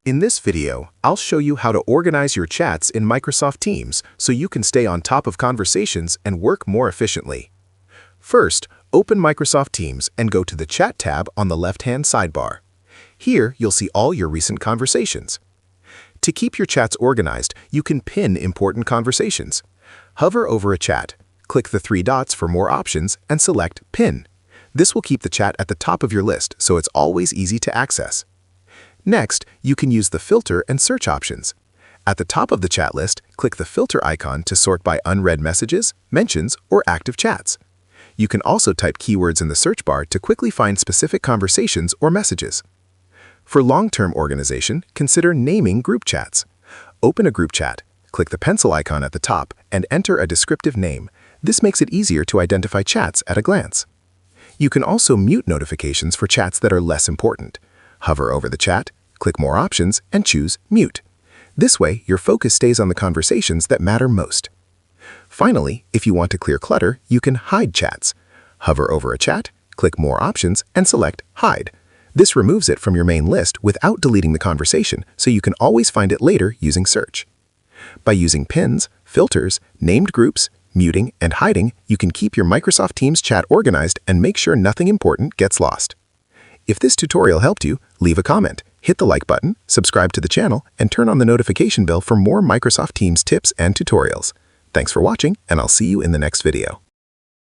In this video, I'll show you how to organize your chats in Microsoft Teams so you can stay on top of conversations and work more efficiently. First, open Microsoft Teams and go to the Chat tab on the left-hand sidebar. Here, you'll see all your recent conversations. To keep your chats organized, you can pin important conversations. Hover over a chat, click the three dots for more options, and select Pin. This will keep the chat at the top of your list so it's always easy to access. Next, you can use the filter and search options. At the top of the chat list, click the filter icon to sort by unread messages, mentions, or active chats. You can also type keywords in the search bar to quickly find specific conversations or messages. For long-term organization, consider naming group chats. Open a group chat, click the pencil icon at the top, and enter a descriptive name. This makes it easier to identify chats at a glance. You can also mute notifications for chats that are less important. Hover over the chat, click More Options, and choose Mute. This way, your focus stays on the conversations that matter most. Finally, if you want to clear clutter, you can hide chats. Hover over a chat, click More Options, and select Hide. This removes it from your main list without deleting the conversation, so you can always find it later using search. By using pins, filters, named groups, muting, and hiding, you can keep your Microsoft Teams chat organized and make sure nothing important gets lost. If this tutorial helped you, leave a comment, hit the like button, subscribe to the channel, and turn on the notification bell for more Microsoft Teams tips and tutorials. Thanks for watching, and I'll see you in the next video.